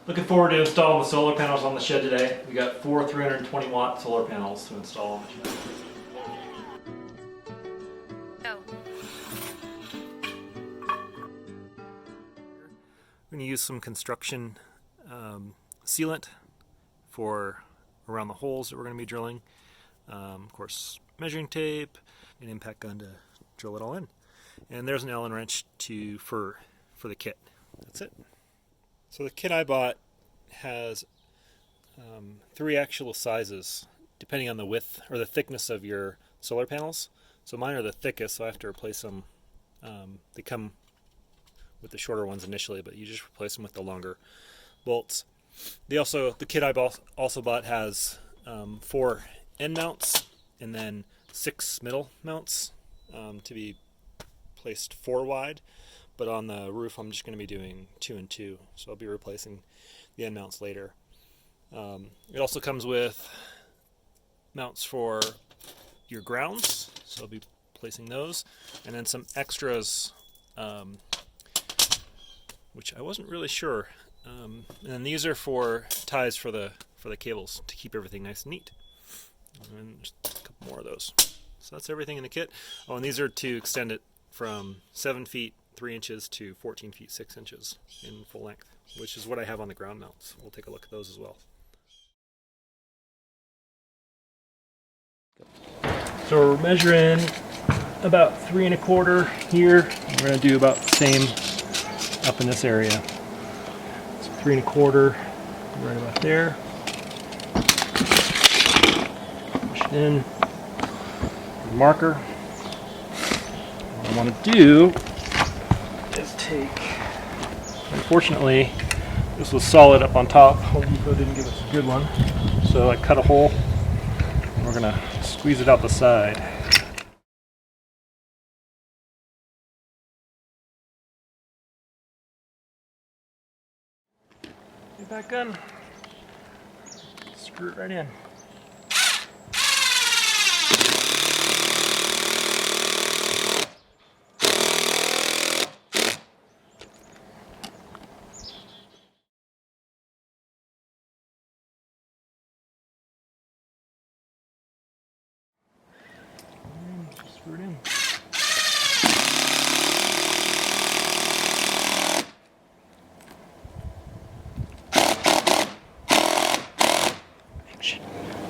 Looking forward to installing the solar panels on the shed today. We got 4 320 watt solar panels to install on the shed. We're going to use some construction sealant for around the holes that we're going to be drilling. Of course, measuring tape, an impact gun to drill it all in. And there's an Allen wrench for the kit. That's it. So the kit I bought has 3 actual sizes depending on the width or the thickness of your solar panels. So mine are the thickest, so I have to replace them. They come with the shorter ones initially, but you just replace them with the longer bolts. The kit I also bought has 4 end mounts and then 6 middle mounts to be placed 4 wide. But on the roof, I'm just going to be doing 2 and 2, so I'll be replacing the end mounts later. It also comes with mounts for your grounds, so I'll be placing those, and then some extras, which I wasn't really sure. And then these are for ties for the cables to keep everything nice and neat. And just a couple more of those. So that's everything in the kit. Oh, and these are to extend it from 7 feet 3 inches to 14 feet 6 inches in full length, which is what I have on the ground mounts. We'll take a look at those as well. So we're measuring about 3 1/4 here. We're going to do about the same up in this area. So 3 1/4, right about there. Push it in. Marker. What I want to do is take, unfortunately this was solid up on top. Home Depot didn't give us a good one, so I cut a hole and we're going to squeeze it out the side. Get back gun, screw it right in. Screw it in.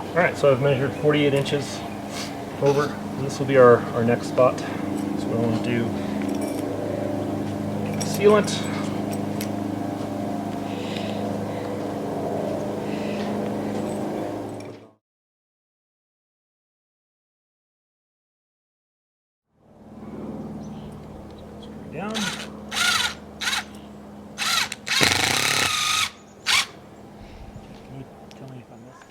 Alright, so I've measured 48 inches over, and this will be our next spot. So what I want to do, sealant. Screw down. Can you tell me if I missed?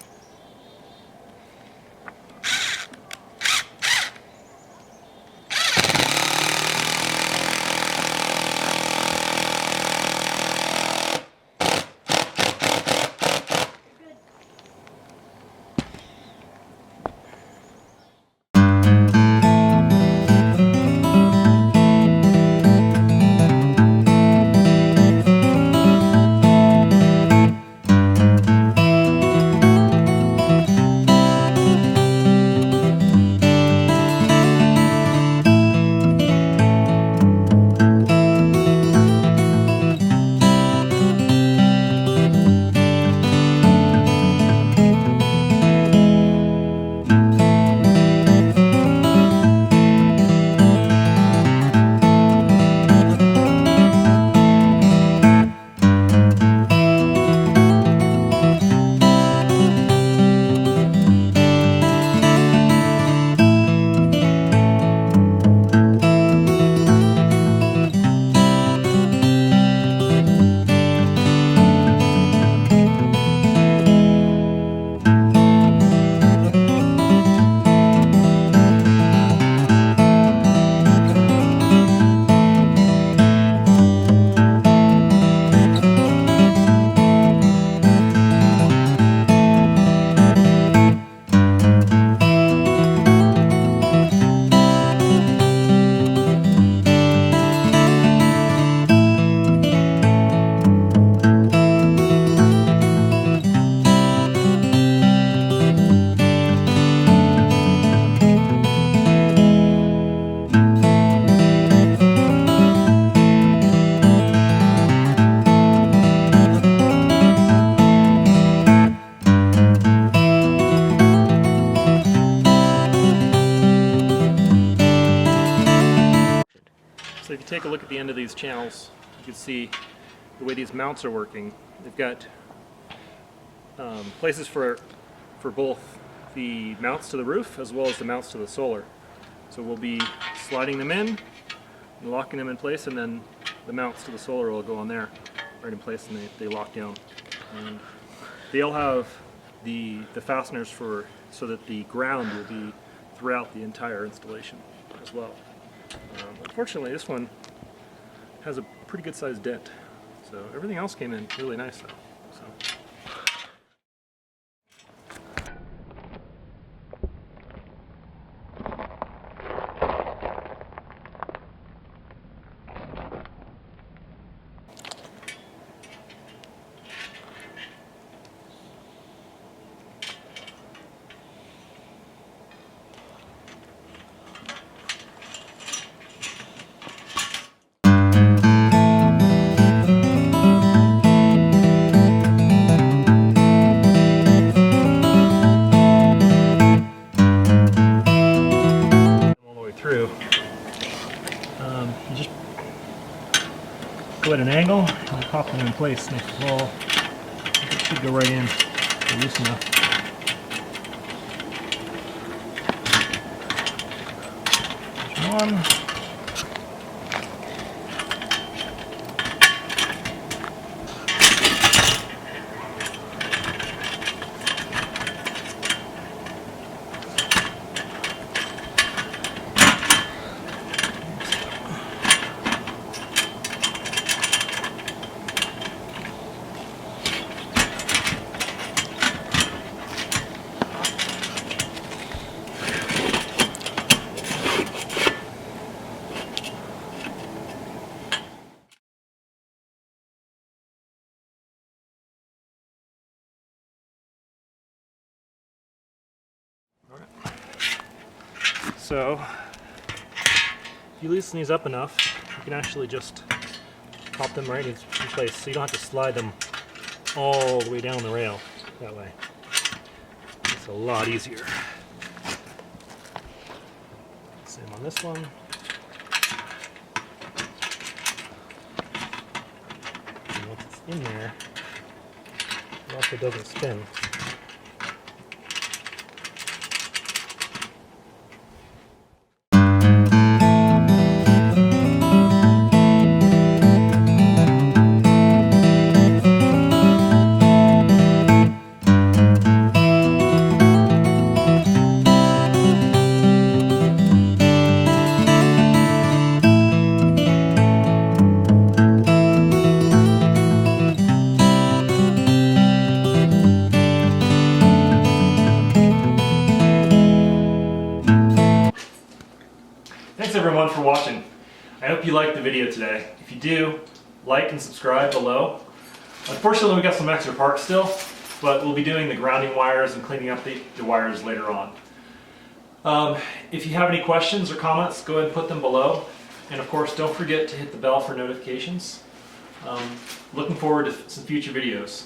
take a look at the end of these channels, you can see the way these mounts are working. They've got places for both the mounts to the roof as well as the mounts to the solar. So we'll be sliding them in and locking them in place, and then the mounts to the solar will go on there right in place, and they lock down. And they'll have the fasteners so that the ground will be throughout the entire installation as well. Unfortunately, this one has a pretty good sized dent, so everything else came in really nice though. So. You just go at an angle and pop them in place. Nice roll. It should go right in. They're loose enough. There's one. So, if you loosen these up enough, you can actually just pop them right in place, so you don't have to slide them all the way down the rail that way. It's a lot easier. Same on this one. And once it's in there, it also doesn't spin. Thanks everyone for watching. I hope you liked the video today. If you do, like and subscribe below. Unfortunately, we got some extra parts still, but we'll be doing the grounding wires and cleaning up the wires later on. If you have any questions or comments, go ahead and put them below. And of course, don't forget to hit the bell for notifications. Looking forward to some future videos.